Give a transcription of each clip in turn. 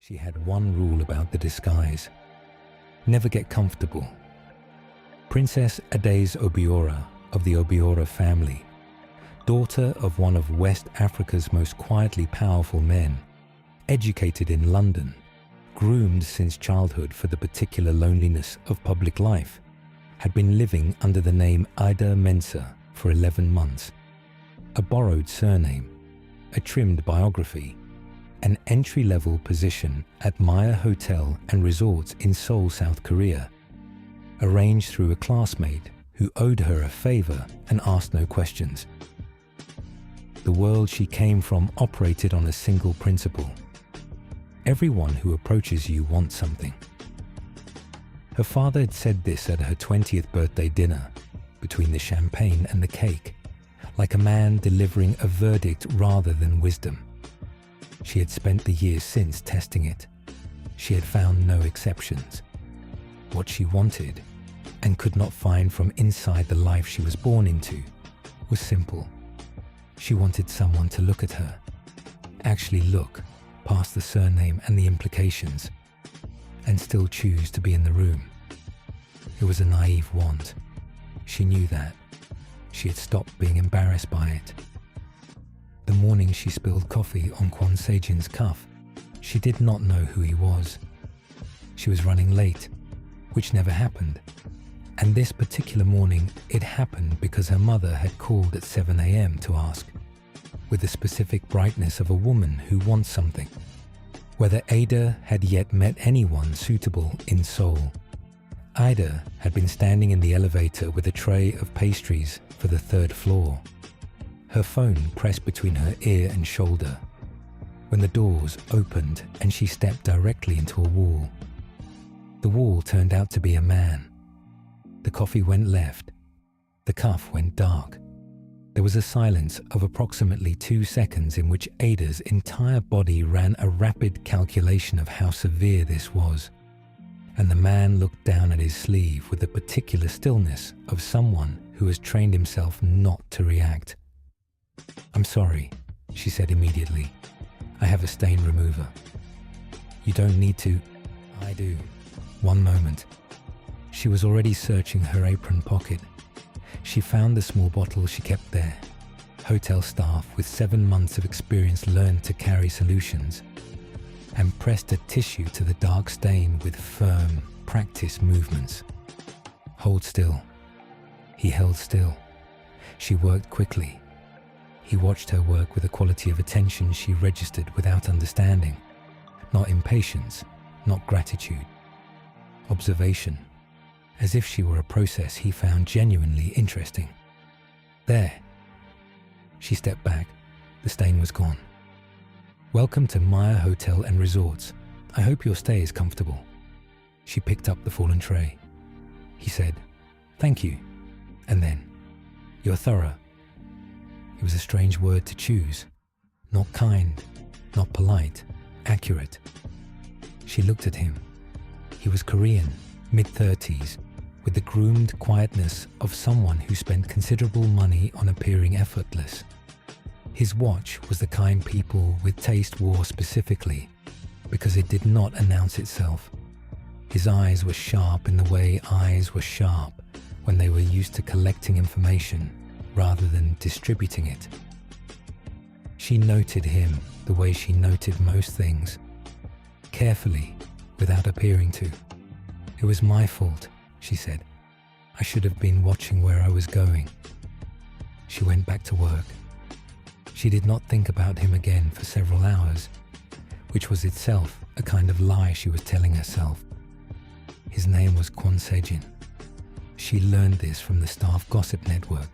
She had one rule about the disguise: never get comfortable. Princess Ades Obiora of the Obiora family, daughter of one of West Africa's most quietly powerful men, educated in London, groomed since childhood for the particular loneliness of public life, had been living under the name Ida Mensah for 11 months, a borrowed surname, a trimmed biography, an entry-level position at Maya Hotel and Resorts in Seoul, South Korea, arranged through a classmate who owed her a favor and asked no questions. The world she came from operated on a single principle: everyone who approaches you wants something. Her father had said this at her 20th birthday dinner, between the champagne and the cake, like a man delivering a verdict rather than wisdom. She had spent the years since testing it. She had found no exceptions. What she wanted, and could not find from inside the life she was born into, was simple. She wanted someone to look at her, actually look past the surname and the implications, and still choose to be in the room. It was a naive want. She knew that. She had stopped being embarrassed by it. The morning she spilled coffee on Kwon Sejin's cuff, she did not know who he was. She was running late, which never happened. And this particular morning, it happened because her mother had called at 7 a.m. to ask, with the specific brightness of a woman who wants something, whether Ada had yet met anyone suitable in Seoul. Ida had been standing in the elevator with a tray of pastries for the 3rd floor, her phone pressed between her ear and shoulder, when the doors opened and she stepped directly into a wall. The wall turned out to be a man. The coffee went left. The cuff went dark. There was a silence of approximately 2 seconds in which Ada's entire body ran a rapid calculation of how severe this was, and the man looked down at his sleeve with the particular stillness of someone who has trained himself not to react. "I'm sorry," she said immediately. "I have a stain remover." "You don't need to." "I do." One moment. She was already searching her apron pocket. She found the small bottle she kept there. Hotel staff with 7 months of experience learned to carry solutions, and pressed a tissue to the dark stain with firm, practiced movements. "Hold still." He held still. She worked quickly. He watched her work with a quality of attention she registered without understanding. Not impatience, not gratitude. Observation, as if she were a process he found genuinely interesting. "There." She stepped back. The stain was gone. "Welcome to Maya Hotel and Resorts. I hope your stay is comfortable." She picked up the fallen tray. He said, "Thank you." And then, "You're thorough." It was a strange word to choose. Not kind, not polite, accurate. She looked at him. He was Korean, mid-30s, with the groomed quietness of someone who spent considerable money on appearing effortless. His watch was the kind people with taste wore specifically, because it did not announce itself. His eyes were sharp in the way eyes were sharp when they were used to collecting information rather than distributing it. She noted him the way she noted most things, carefully, without appearing to. "It was my fault," she said. "I should have been watching where I was going." She went back to work. She did not think about him again for several hours, which was itself a kind of lie she was telling herself. His name was Kwon Sejin. She learned this from the staff gossip network,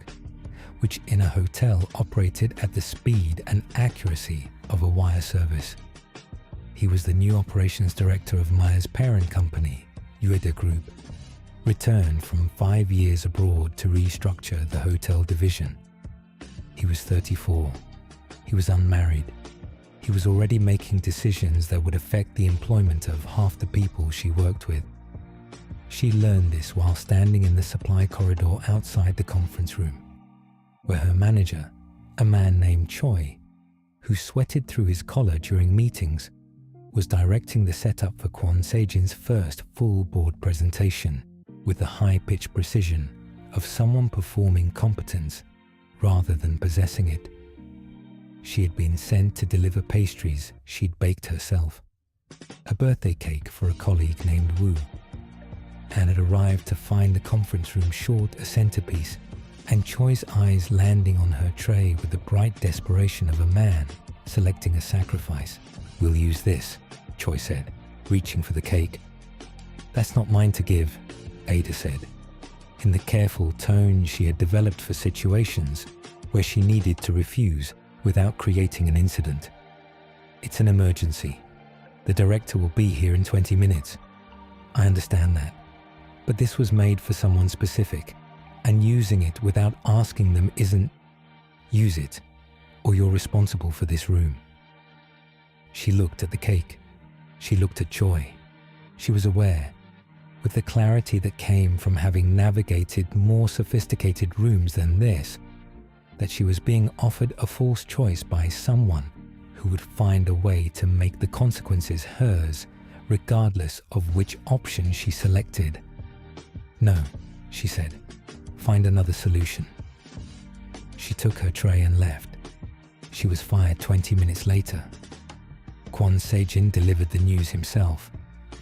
which in a hotel operated at the speed and accuracy of a wire service. He was the new operations director of Maya's parent company, Ueda Group, returned from 5 years abroad to restructure the hotel division. He was 34. He was unmarried. He was already making decisions that would affect the employment of half the people she worked with. She learned this while standing in the supply corridor outside the conference room, where her manager, a man named Choi, who sweated through his collar during meetings, was directing the setup for Kwon Se-jin's first full board presentation with the high-pitched precision of someone performing competence rather than possessing it. She had been sent to deliver pastries she'd baked herself, a birthday cake for a colleague named Woo, and had arrived to find the conference room short a centerpiece and Choi's eyes landing on her tray with the bright desperation of a man selecting a sacrifice. "We'll use this," Choi said, reaching for the cake. "That's not mine to give," Ada said, in the careful tone she had developed for situations where she needed to refuse without creating an incident. "It's an emergency. The director will be here in 20 minutes. I understand that. But this was made for someone specific, and using it without asking them isn't... Use it, or you're responsible for this room." She looked at the cake. She looked at Choi. She was aware, with the clarity that came from having navigated more sophisticated rooms than this, that she was being offered a false choice by someone who would find a way to make the consequences hers, regardless of which option she selected. "No," she said. "Find another solution." She took her tray and left. She was fired 20 minutes later. Kwon Se-jin delivered the news himself,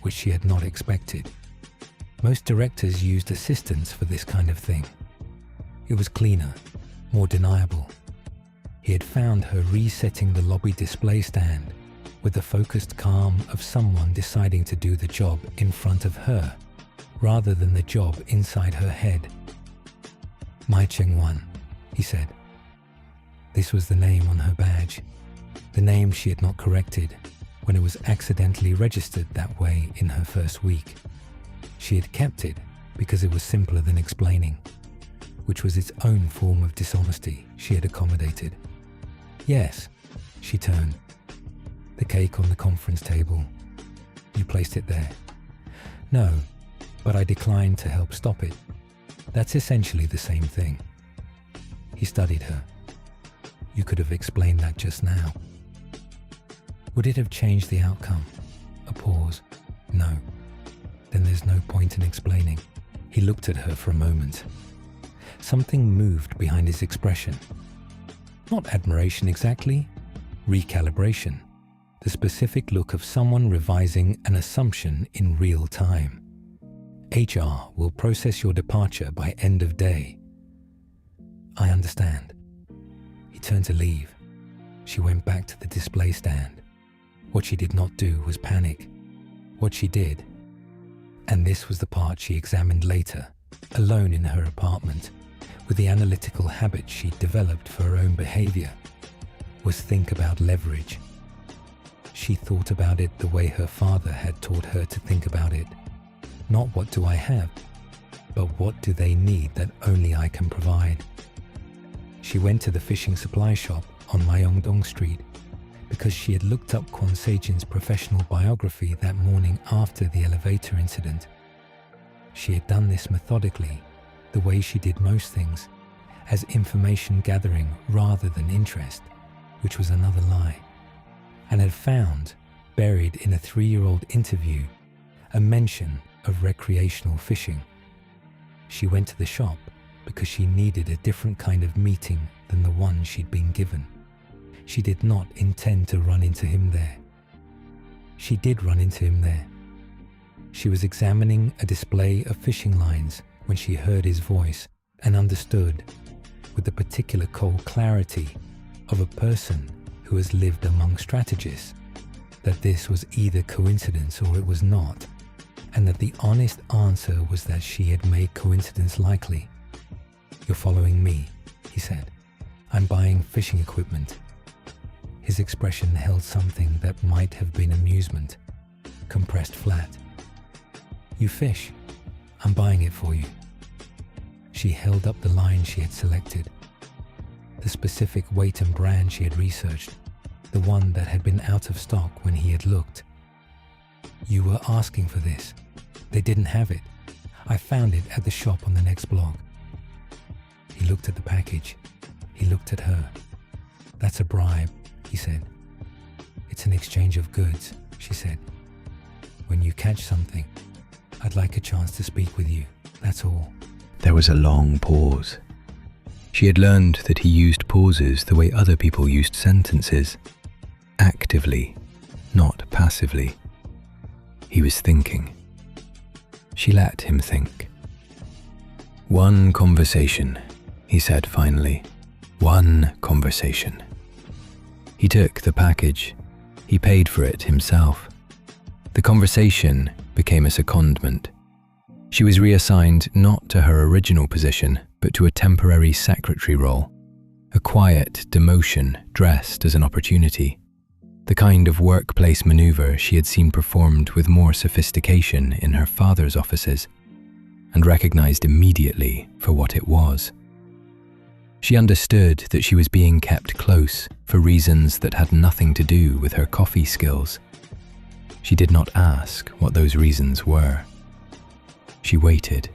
which she had not expected. Most directors used assistants for this kind of thing. It was cleaner, more deniable. He had found her resetting the lobby display stand with the focused calm of someone deciding to do the job in front of her, rather than the job inside her head. "Mai Cheng-won," he said. This was the name on her badge, the name she had not corrected when it was accidentally registered that way in her first week. She had kept it because it was simpler than explaining, which was its own form of dishonesty she had accommodated. "Yes," she turned. "The cake on the conference table. You placed it there." "No, but I declined to help stop it. That's essentially the same thing." He studied her. "You could have explained that just now." "Would it have changed the outcome?" A pause. "No." "Then there's no point in explaining." He looked at her for a moment. Something moved behind his expression. Not admiration exactly, recalibration, the specific look of someone revising an assumption in real time. "HR will process your departure by end of day." "I understand." He turned to leave. She went back to the display stand. What she did not do was panic. What she did, and this was the part she examined later, alone in her apartment, with the analytical habits she'd developed for her own behavior, was think about leverage. She thought about it the way her father had taught her to think about it. Not what do I have, but what do they need that only I can provide. She went to the fishing supply shop on Myeongdong Street because she had looked up Kwon Se-jin's professional biography that morning after the elevator incident. She had done this methodically, the way she did most things, as information gathering rather than interest, which was another lie, and had found, buried in a 3-year-old interview, a mention of recreational fishing. She went to the shop because she needed a different kind of meeting than the one she'd been given. She did not intend to run into him there. She did run into him there. She was examining a display of fishing lines when she heard his voice and understood, with the particular cold clarity of a person who has lived among strategists, that this was either coincidence or it was not, and that the honest answer was that she had made coincidence likely. "You're following me," he said. "I'm buying fishing equipment." His expression held something that might have been amusement, compressed flat. "You fish. I'm buying it for you." She held up the line she had selected, the specific weight and brand she had researched, the one that had been out of stock when he had looked. "You were asking for this. They didn't have it. I found it at the shop on the next block." He looked at the package. He looked at her. "That's a bribe," he said. "It's an exchange of goods. she said. "When you catch something, I'd like a chance to speak with you, that's all." There was a long pause. She had learned that he used pauses the way other people used sentences, actively, not passively. He was thinking. She let him think. "One conversation," he said finally. "One conversation." He took the package. He paid for it himself. The conversation became a secondment. She was reassigned not to her original position, but to a temporary secretary role, a quiet demotion dressed as an opportunity, the kind of workplace maneuver she had seen performed with more sophistication in her father's offices, and recognized immediately for what it was. She understood that she was being kept close for reasons that had nothing to do with her coffee skills. She did not ask what those reasons were. She waited.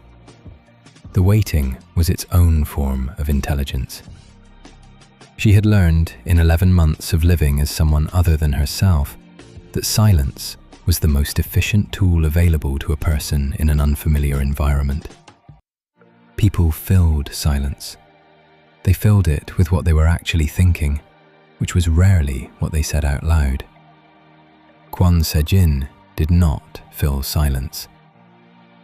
The waiting was its own form of intelligence. She had learned in 11 months of living as someone other than herself that silence was the most efficient tool available to a person in an unfamiliar environment. People filled silence. They filled it with what they were actually thinking, which was rarely what they said out loud. Kwon Se-jin did not fill silence.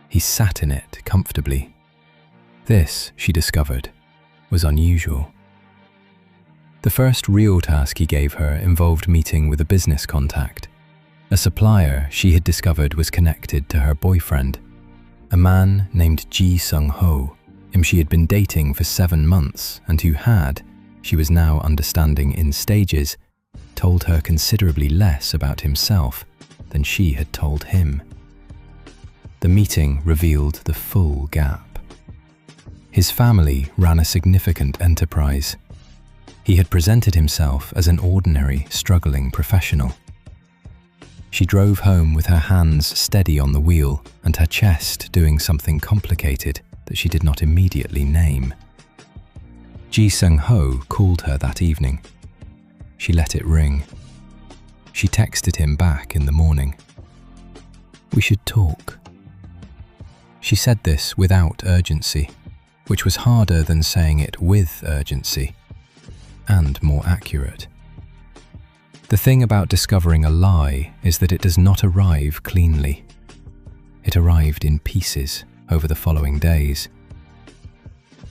He sat in it comfortably. This, she discovered, was unusual. The first real task he gave her involved meeting with a business contact, a supplier she had discovered was connected to her boyfriend, a man named Ji Sung-ho, whom she had been dating for 7 months and who had, she was now understanding in stages, told her considerably less about himself than she had told him. The meeting revealed the full gap. His family ran a significant enterprise. He had presented himself as an ordinary, struggling professional. She drove home with her hands steady on the wheel and her chest doing something complicated that she did not immediately name. Ji Sung-ho called her that evening. She let it ring. She texted him back in the morning. "We should talk." She said this without urgency, which was harder than saying it with urgency, and more accurate. The thing about discovering a lie is that it does not arrive cleanly. It arrived in pieces over the following days.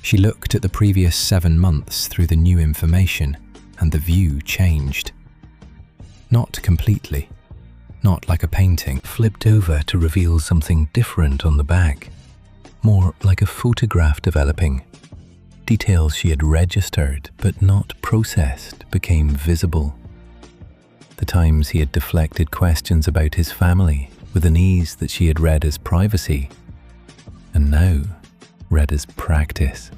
She looked at the previous 7 months through the new information, and the view changed. Not completely. Not like a painting flipped over to reveal something different on the back. More like a photograph developing. Details she had registered but not processed became visible. The times he had deflected questions about his family with an ease that she had read as privacy, and now read as practice.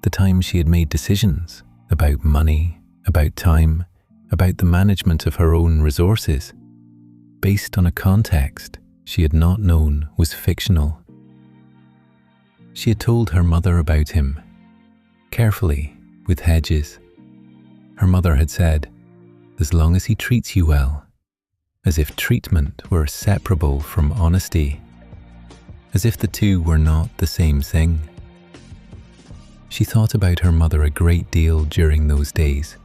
The times she had made decisions about money, about time, about the management of her own resources, based on a context she had not known was fictional. She had told her mother about him, carefully, with hedges. Her mother had said, "As long as he treats you well," as if treatment were separable from honesty, as if the two were not the same thing. She thought about her mother a great deal during those days.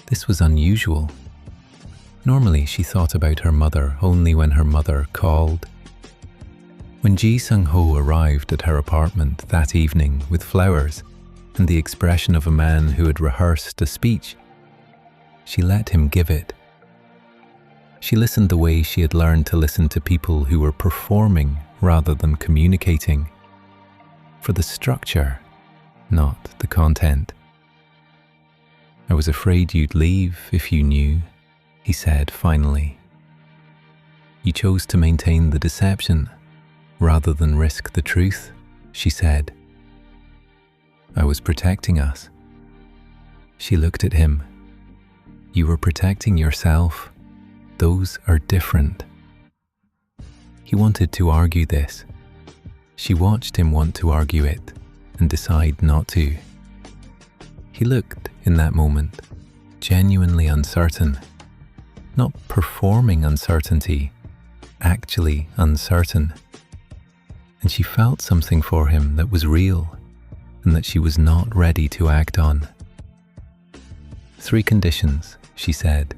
This was unusual. Normally, she thought about her mother only when her mother called. When Ji Sung-ho arrived at her apartment that evening with flowers and the expression of a man who had rehearsed a speech, she let him give it. She listened the way she had learned to listen to people who were performing rather than communicating, for the structure, not the content. "I was afraid you'd leave if you knew," he said finally. "You chose to maintain the deception rather than risk the truth," she said. "I was protecting us." She looked at him. "You were protecting yourself. Those are different." He wanted to argue this. She watched him want to argue it and decide not to. He looked, in that moment, genuinely uncertain. not performing uncertainty, actually uncertain. And she felt something for him that was real and that she was not ready to act on. 3 conditions, she said,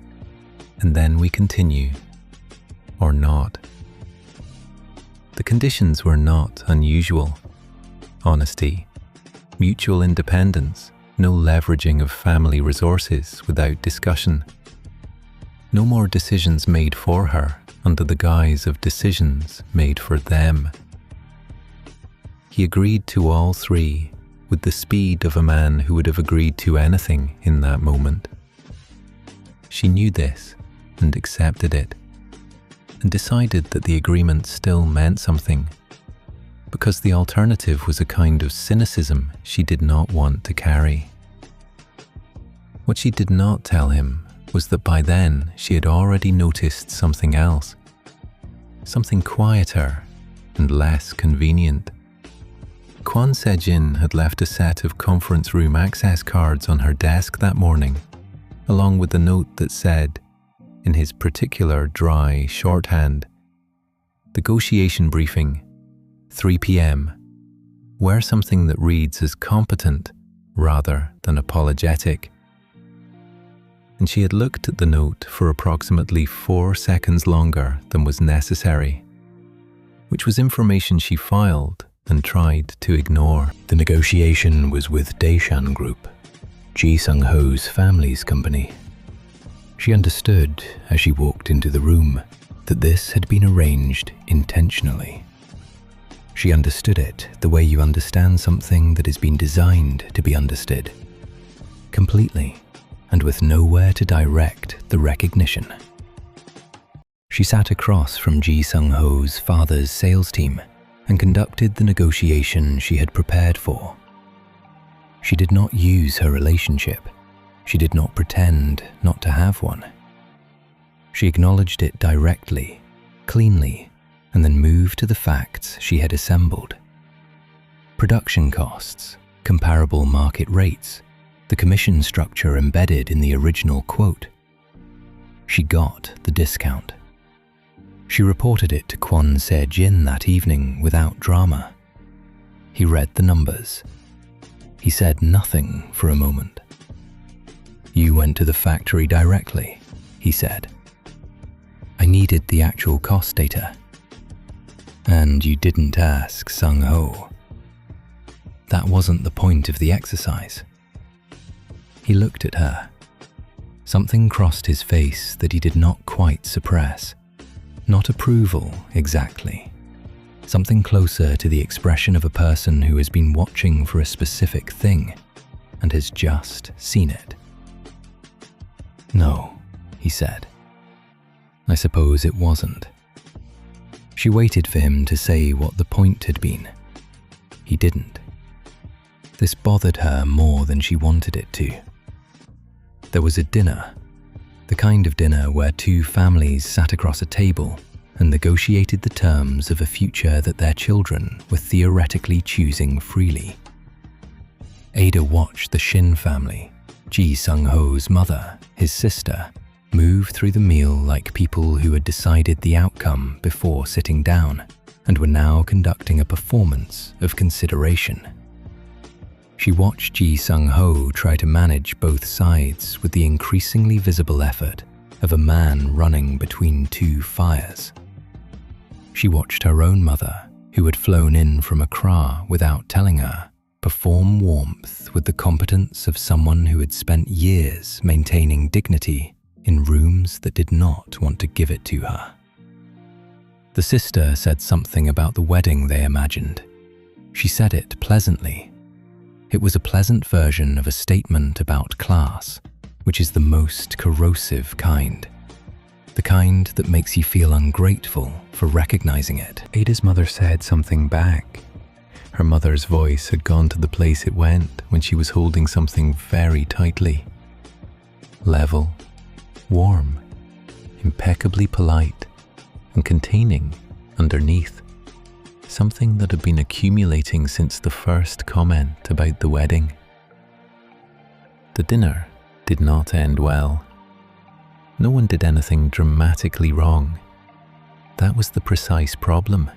and then we continue, or not. The conditions were not unusual. Honesty, mutual independence, no leveraging of family resources without discussion. No more decisions made for her under the guise of decisions made for them. He agreed to all 3 with the speed of a man who would have agreed to anything in that moment. She knew this and accepted it, and decided that the agreement still meant something, because the alternative was a kind of cynicism she did not want to carry. What she did not tell him was that by then she had already noticed something else, something quieter and less convenient. Kwon Se-jin had left a set of conference room access cards on her desk that morning, along with a note that said, in his particular dry shorthand, "Negotiation briefing, 3 p.m. Wear something that reads as competent rather than apologetic." And she had looked at the note for approximately 4 seconds longer than was necessary, which was information she filed and tried to ignore. The negotiation was with Daeshan Group, Ji Sung-ho's family's company. She understood as she walked into the room that this had been arranged intentionally. She understood it the way you understand something that has been designed to be understood, completely, and with nowhere to direct the recognition. She sat across from Ji Sung-ho's father's sales team and conducted the negotiation she had prepared for. She did not use her relationship. She did not pretend not to have one. She acknowledged it directly, cleanly, and then moved to the facts she had assembled. Production costs, comparable market rates, the commission structure embedded in the original quote. She got the discount. She reported it to Kwon Se-jin that evening without drama. He read the numbers. He said nothing for a moment. "You went to the factory directly," he said. "I needed the actual cost data." "And you didn't ask Sung-ho." "That wasn't the point of the exercise." He looked at her. Something crossed his face that he did not quite suppress. Not approval, exactly. Something closer to the expression of a person who has been watching for a specific thing and has just seen it. "No," he said. "I suppose it wasn't." She waited for him to say what the point had been. He didn't. This bothered her more than she wanted it to. There was a dinner, the kind of dinner where 2 families sat across a table and negotiated the terms of a future that their children were theoretically choosing freely. Ada watched the Shin family, Ji Sung-ho's mother, his sister, move through the meal like people who had decided the outcome before sitting down and were now conducting a performance of consideration. She watched Ji Sung-ho try to manage both sides with the increasingly visible effort of a man running between 2 fires. She watched her own mother, who had flown in from Accra without telling her, perform warmth with the competence of someone who had spent years maintaining dignity in rooms that did not want to give it to her. The sister said something about the wedding they imagined. She said it pleasantly. It was a pleasant version of a statement about class, which is the most corrosive kind. The kind that makes you feel ungrateful for recognizing it. Ada's mother said something back. Her mother's voice had gone to the place it went when she was holding something very tightly. Level, warm, impeccably polite, and containing, underneath, something that had been accumulating since the first comment about the wedding. The dinner did not end well. No one did anything dramatically wrong. That was the precise problem.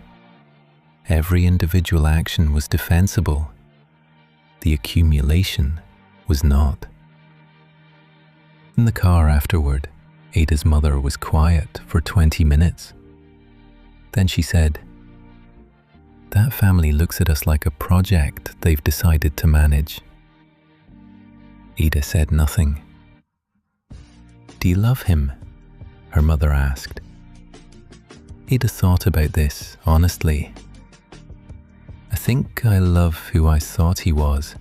Every individual action was defensible. The accumulation was not. In the car afterward, Ada's mother was quiet for 20 minutes. Then she said, "That family looks at us like a project they've decided to manage." Ada said nothing. "Do you love him?" her mother asked. Ada thought about this honestly. "I think I love who I thought he was."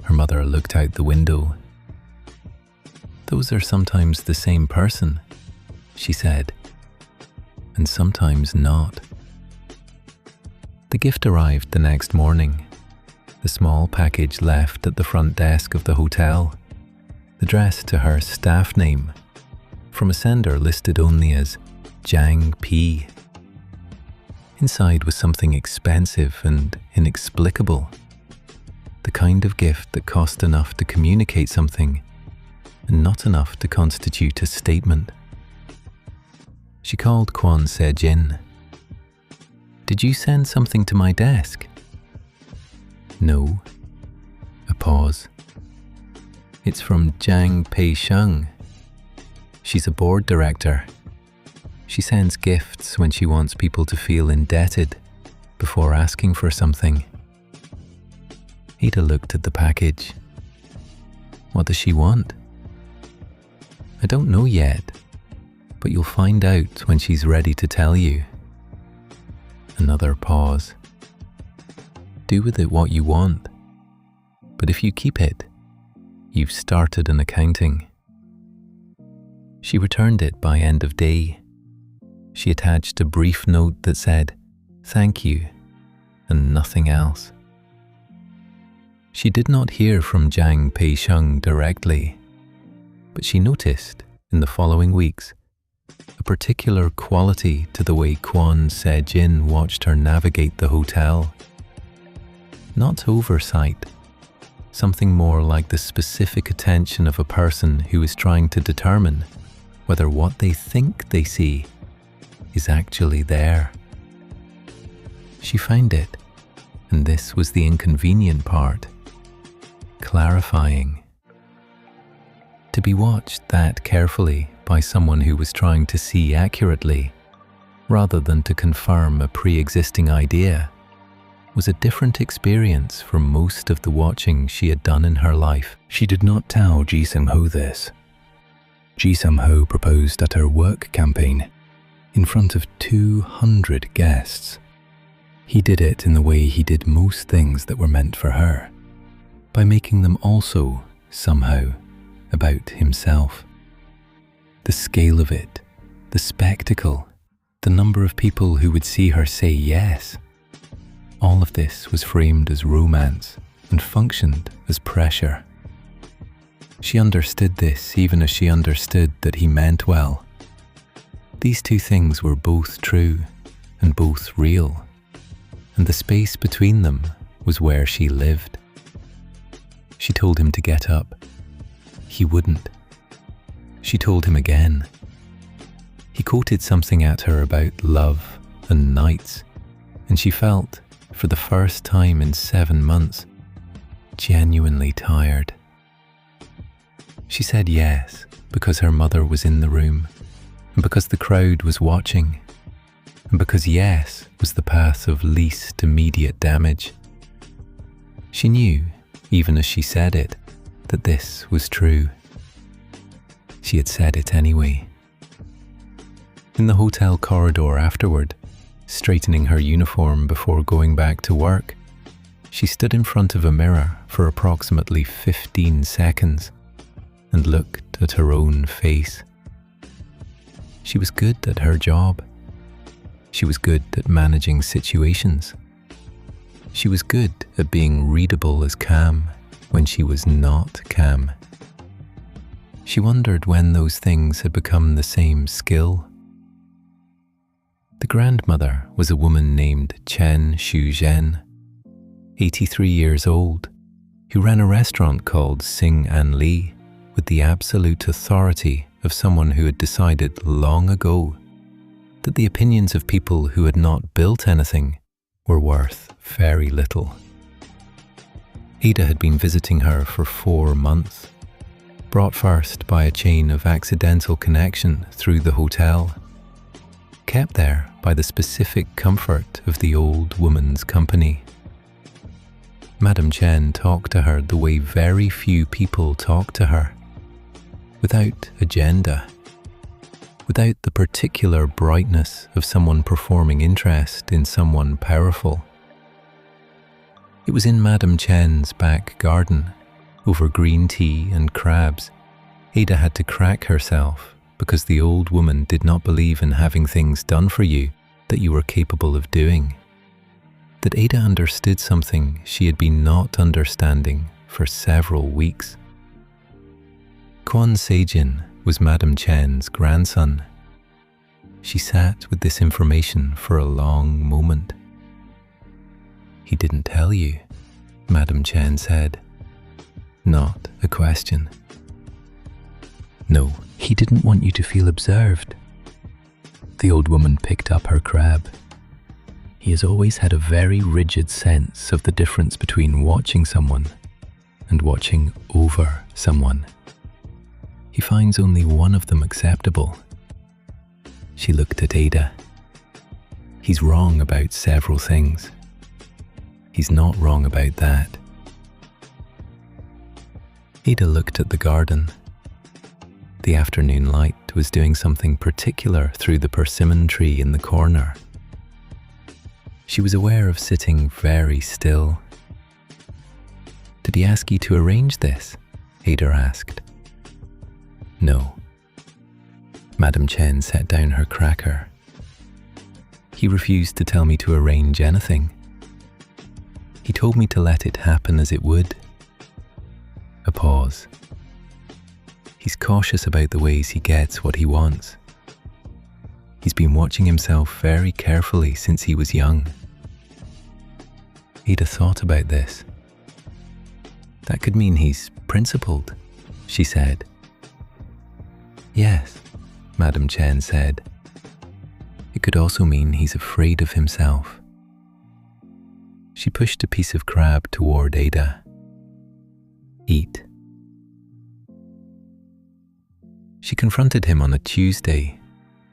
Her mother looked out the window. "Those are sometimes the same person," she said, "and sometimes not." The gift arrived the next morning. The small package left at the front desk of the hotel, addressed to her staff name, from a sender listed only as Jang P. Inside was something expensive and inexplicable, the kind of gift that cost enough to communicate something and not enough to constitute a statement. She called Kwon Se-jin. "Did you send something to my desk?" "No." A pause. "It's from Jang Pei-shung. She's a board director. She sends gifts when she wants people to feel indebted before asking for something." Ada looked at the package. "What does she want?" "I don't know yet, but you'll find out when she's ready to tell you." Another pause. "Do with it what you want, but if you keep it, you've started an accounting." She returned it by end of day. She attached a brief note that said, "Thank you," and nothing else. She did not hear from Jang Pei-shung directly, but she noticed in the following weeks a particular quality to the way Kwon Se-jin watched her navigate the hotel. Not oversight, something more like the specific attention of a person who is trying to determine whether what they think they see is actually there. She found it, and this was the inconvenient part: clarifying. To be watched that carefully by someone who was trying to see accurately, rather than to confirm a pre-existing idea, was a different experience from most of the watching she had done in her life. She did not tell Ji Sung-ho this. Ji Sung-ho proposed at her work campaign in front of 200 guests. He did it in the way he did most things that were meant for her, by making them also, somehow, about himself. The scale of it, the spectacle, the number of people who would see her say yes, all of this was framed as romance and functioned as pressure. She understood this even as she understood that he meant well. These two things were both true and both real, and the space between them was where she lived. She told him to get up. He wouldn't. She told him again. He quoted something at her about love and nights, and she felt, for the first time in 7 months, genuinely tired. She said yes because her mother was in the room, and because the crowd was watching, and because yes was the path of least immediate damage. She knew, even as she said it, that this was true. She had said it anyway. In the hotel corridor afterward, straightening her uniform before going back to work, she stood in front of a mirror for approximately 15 seconds and looked at her own face. She was good at her job. She was good at managing situations. She was good at being readable as calm when she was not calm. She wondered when those things had become the same skill. The grandmother was a woman named Chen Shu-zhen, 83 years old, who ran a restaurant called Sing An Lee with the absolute authority of someone who had decided long ago that the opinions of people who had not built anything were worth very little. Ada had been visiting her for 4 months, brought first by a chain of accidental connection through the hotel, kept there by the specific comfort of the old woman's company. Madame Chen talked to her the way very few people talk to her, without agenda, without the particular brightness of someone performing interest in someone powerful. It was in Madame Chen's back garden, over green tea and crabs. Ada had to crack herself because the old woman did not believe in having things done for you that you were capable of doing. That Ada understood something she had been not understanding for several weeks. Kwon Sejin was Madame Chen's grandson. She sat with this information for a long moment. "He didn't tell you," Madame Chen said. Not a question. "No, he didn't want you to feel observed." The old woman picked up her crab. "He has always had a very rigid sense of the difference between watching someone and watching over someone. He finds only one of them acceptable." She looked at Ada. "He's wrong about several things. He's not wrong about that." Ada looked at the garden. The afternoon light was doing something particular through the persimmon tree in the corner. She was aware of sitting very still. "Did he ask you to arrange this?" Ada asked. "No." Madame Chen set down her cracker. "He refused to tell me to arrange anything. He told me to let it happen as it would." A pause. "He's cautious about the ways he gets what he wants. He's been watching himself very carefully since he was young." Ada thought about this. "That could mean he's principled," she said. "Yes," Madame Chen said. "It could also mean he's afraid of himself." She pushed a piece of crab toward Ada. "Eat." She confronted him on a Tuesday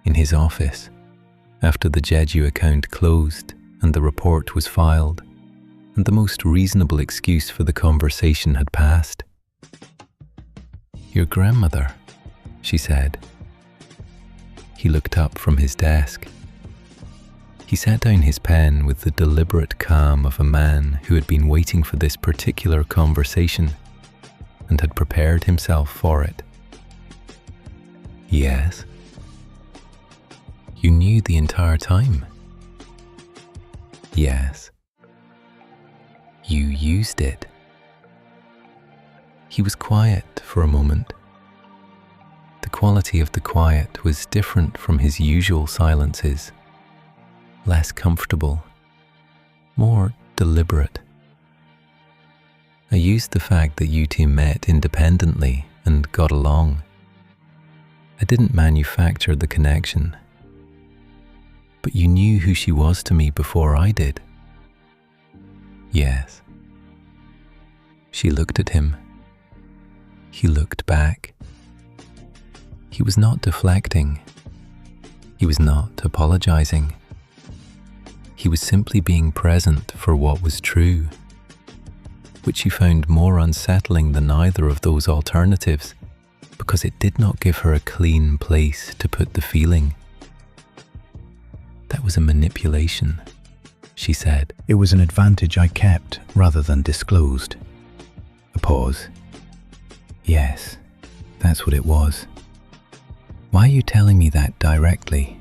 in his office after the Jeju account closed and the report was filed, and the most reasonable excuse for the conversation had passed. "Your grandmother," she said. He looked up from his desk. He set down his pen with the deliberate calm of a man who had been waiting for this particular conversation and had prepared himself for it. "Yes." "You knew the entire time?" "Yes." "You used it?" He was quiet for a moment. The quality of the quiet was different from his usual silences, less comfortable, more deliberate. "I used the fact that you two met independently and got along. I didn't manufacture the connection. But you knew who she was to me before I did." "Yes." She looked at him. He looked back. He was not deflecting. He was not apologizing. He was simply being present for what was true, which she found more unsettling than either of those alternatives because it did not give her a clean place to put the feeling. "That was a manipulation," she said. "It was an advantage I kept rather than disclosed." A pause. "Yes, that's what it was. Why are you telling me that directly?"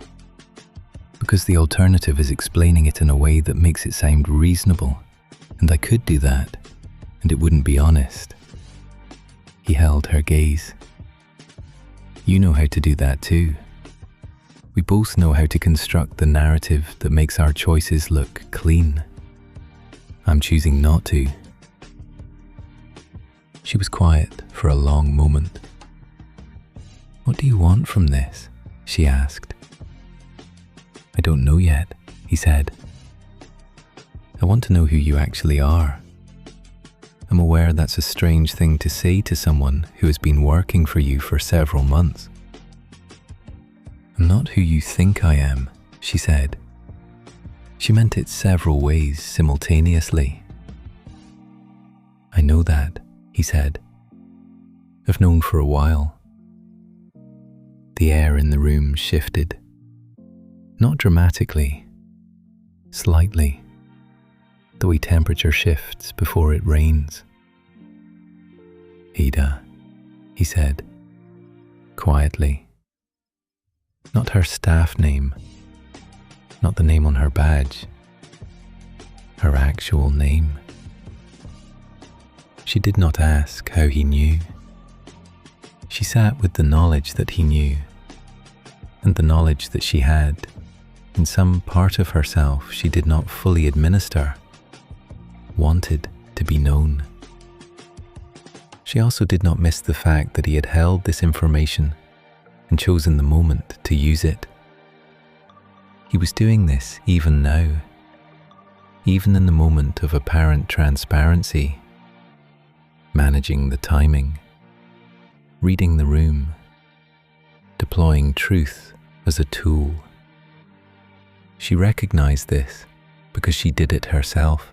"Because the alternative is explaining it in a way that makes it sound reasonable, and I could do that, and it wouldn't be honest." He held her gaze. "You know how to do that too. We both know how to construct the narrative that makes our choices look clean. I'm choosing not to." She was quiet for a long moment. "What do you want from this?" she asked. "I don't know yet," he said. "I want to know who you actually are. I'm aware that's a strange thing to say to someone who has been working for you for several months." "I'm not who you think I am," she said. She meant it several ways simultaneously. "I know that," he said. "I've known for a while." The air in the room shifted. Not dramatically, slightly, the way temperature shifts before it rains. "Ada," he said, quietly. Not her staff name, not the name on her badge, her actual name. She did not ask how he knew. She sat with the knowledge that he knew, and the knowledge that she had, in some part of herself she did not fully administer, wanted to be known. She also did not miss the fact that he had held this information and chosen the moment to use it. He was doing this even now, even in the moment of apparent transparency, managing the timing, reading the room, deploying truth as a tool. She recognized this because she did it herself,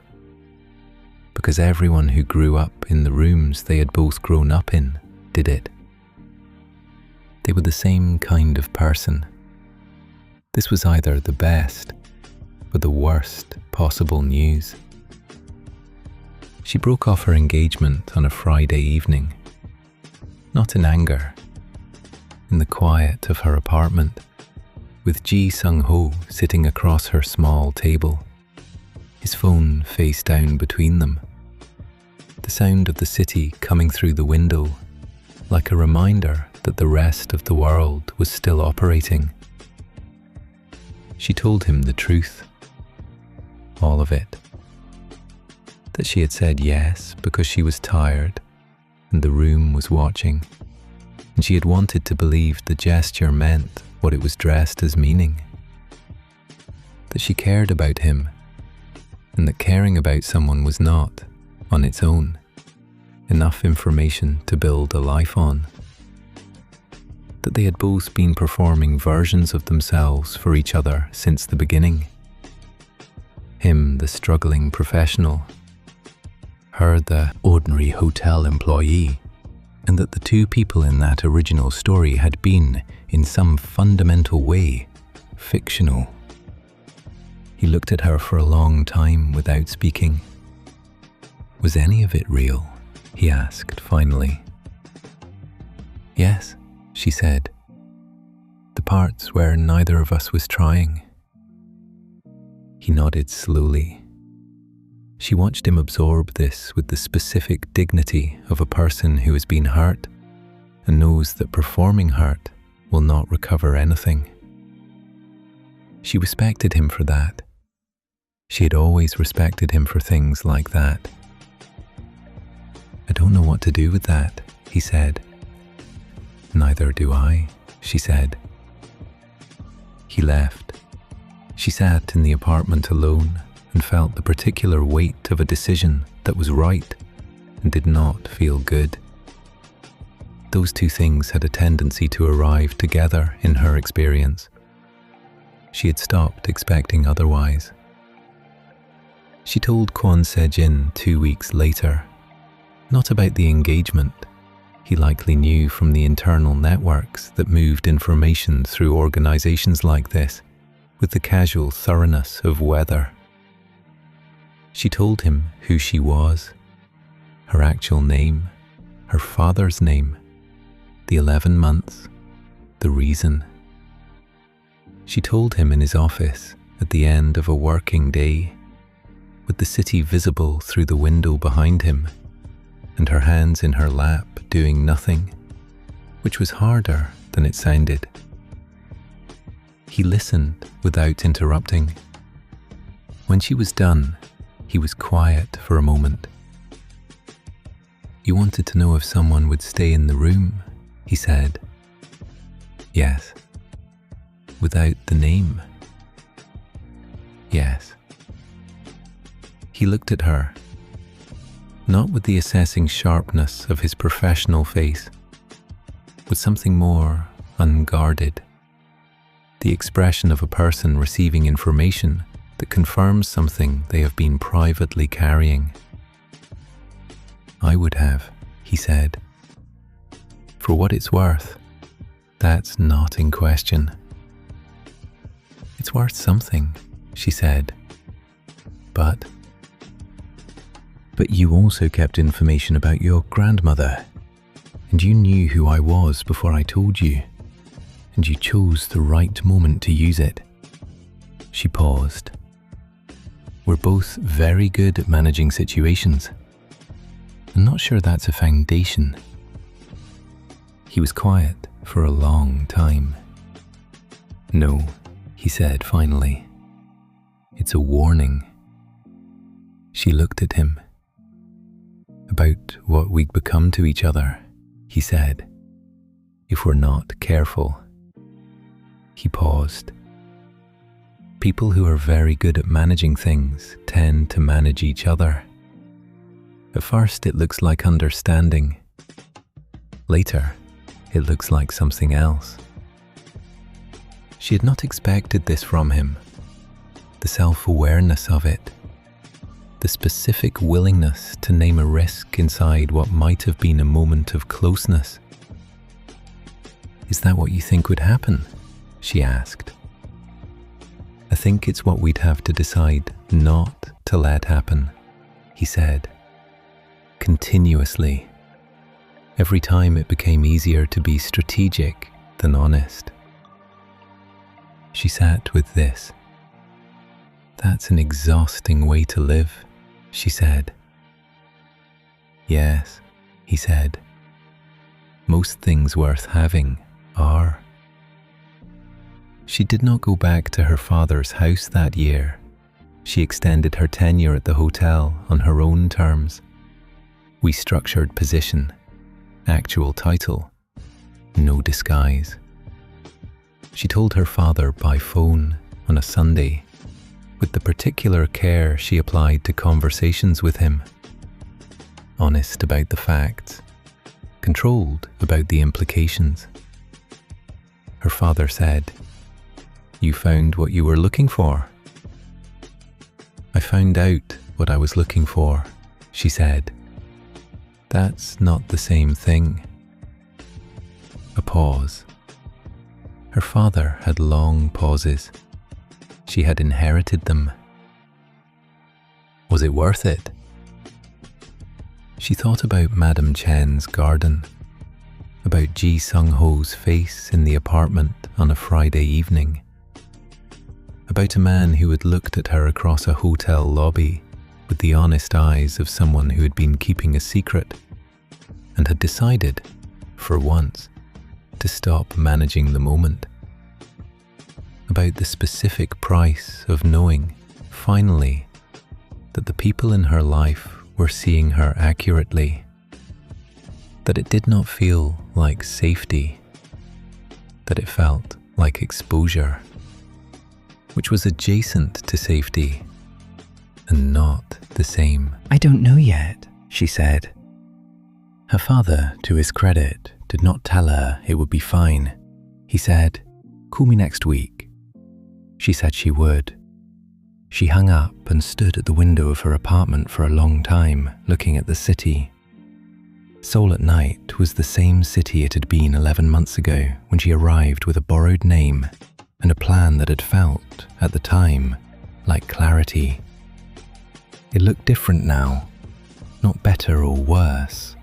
because everyone who grew up in the rooms they had both grown up in did it. They were the same kind of person. This was either the best or the worst possible news. She broke off her engagement on a Friday evening, not in anger, in the quiet of her apartment, with Ji Sung-ho sitting across her small table, his phone face down between them, the sound of the city coming through the window like a reminder that the rest of the world was still operating. She told him the truth, all of it, that she had said yes because she was tired and the room was watching, and she had wanted to believe the gesture meant what it was dressed as meaning, that she cared about him, and that caring about someone was not, on its own, enough information to build a life on, that they had both been performing versions of themselves for each other since the beginning. Him, the struggling professional, her, the ordinary hotel employee, and that the two people in that original story had been, in some fundamental way, fictional. He looked at her for a long time without speaking. "Was any of it real?" he asked finally. "Yes," she said. "The parts where neither of us was trying." He nodded slowly. She watched him absorb this with the specific dignity of a person who has been hurt and knows that performing hurt will not recover anything. She respected him for that. She had always respected him for things like that. "I don't know what to do with that," he said. "Neither do I," she said. He left. She sat in the apartment alone and felt the particular weight of a decision that was right and did not feel good. Those two things had a tendency to arrive together in her experience. She had stopped expecting otherwise. She told Kwon Se-jin 2 weeks later, not about the engagement. He likely knew from the internal networks that moved information through organizations like this with the casual thoroughness of weather. She told him who she was, her actual name, her father's name, the 11 months, the reason. She told him in his office at the end of a working day, with the city visible through the window behind him, and her hands in her lap doing nothing, which was harder than it sounded. He listened without interrupting. When she was done, he was quiet for a moment. "You wanted to know if someone would stay in the room," he said. Yes. Without the name? Yes. He looked at her, not with the assessing sharpness of his professional face, with something more unguarded, the expression of a person receiving information that confirms something they have been privately carrying. I would have, he said. For what it's worth, that's not in question. It's worth something, she said. But you also kept information about your grandmother, and you knew who I was before I told you, and you chose the right moment to use it. She paused. We're both very good at managing situations. I'm not sure that's a foundation. He was quiet for a long time. No, he said finally. It's a warning. She looked at him. About what we'd become to each other, he said, if we're not careful. He paused. People who are very good at managing things tend to manage each other. At first it looks like understanding. Later, it looks like something else. She had not expected this from him. The self-awareness of it. The specific willingness to name a risk inside what might have been a moment of closeness. Is that what you think would happen? She asked. I think it's what we'd have to decide not to let happen, he said. Continuously. Every time it became easier to be strategic than honest. She sat with this. That's an exhausting way to live, she said. Yes, he said. Most things worth having are. She did not go back to her father's house that year. She extended her tenure at the hotel on her own terms. We structured position, actual title, no disguise. She told her father by phone on a Sunday, with the particular care she applied to conversations with him. Honest about the facts, controlled about the implications. Her father said, "You found what you were looking for." "I found out what I was looking for," she said. "That's not the same thing." A pause. Her father had long pauses. She had inherited them. Was it worth it? She thought about Madam Chen's garden, about Ji Sung-ho's face in the apartment on a Friday evening, about a man who had looked at her across a hotel lobby with the honest eyes of someone who had been keeping a secret and had decided, for once, to stop managing the moment. About the specific price of knowing, finally, that the people in her life were seeing her accurately, that it did not feel like safety, that it felt like exposure, which was adjacent to safety and not the same. "I don't know yet," she said. Her father, to his credit, did not tell her it would be fine. He said, "Call me next week." She said she would. She hung up and stood at the window of her apartment for a long time, looking at the city. Seoul at night was the same city it had been 11 months ago when she arrived with a borrowed name and a plan that had felt, at the time, like clarity. It looked different now, not better or worse,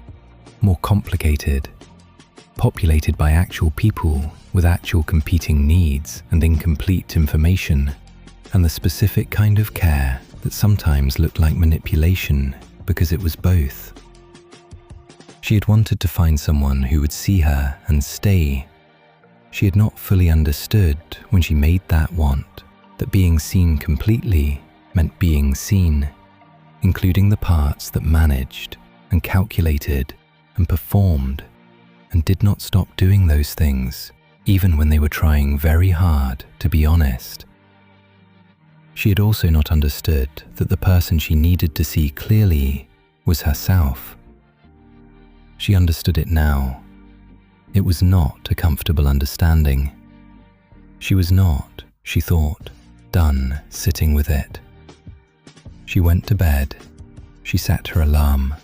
more complicated, populated by actual people with actual competing needs and incomplete information, and the specific kind of care that sometimes looked like manipulation because it was both. She had wanted to find someone who would see her and stay. She had not fully understood when she made that want, that being seen completely meant being seen, including the parts that managed and calculated and performed and did not stop doing those things even when they were trying very hard to be honest. She had also not understood that the person she needed to see clearly was herself. She understood it now. It was not a comfortable understanding. She was not, she thought, done sitting with it. She went to bed. She set her alarm.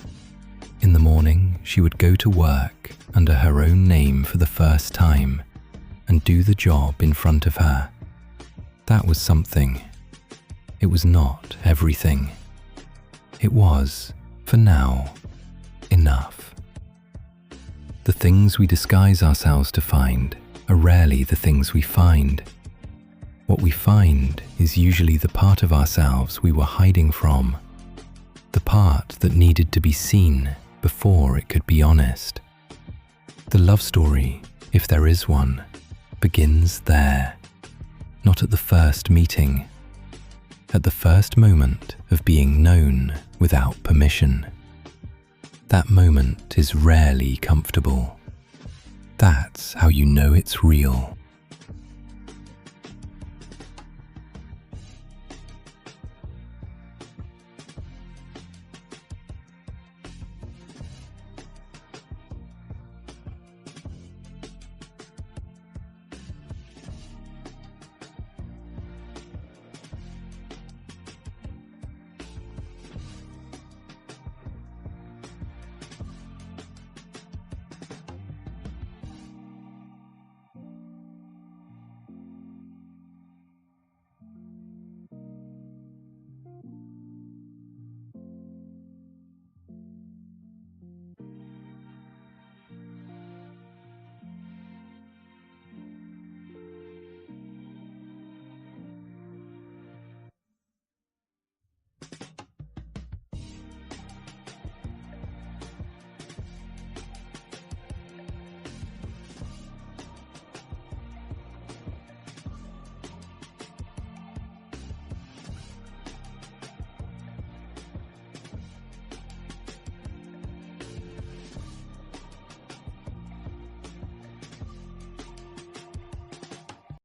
In the morning, she would go to work under her own name for the first time and do the job in front of her. That was something. It was not everything. It was, for now, enough. The things we disguise ourselves to find are rarely the things we find. What we find is usually the part of ourselves we were hiding from, the part that needed to be seen before it could be honest. The love story, if there is one, begins there, not at the first meeting, at the first moment of being known without permission. That moment is rarely comfortable. That's how you know it's real.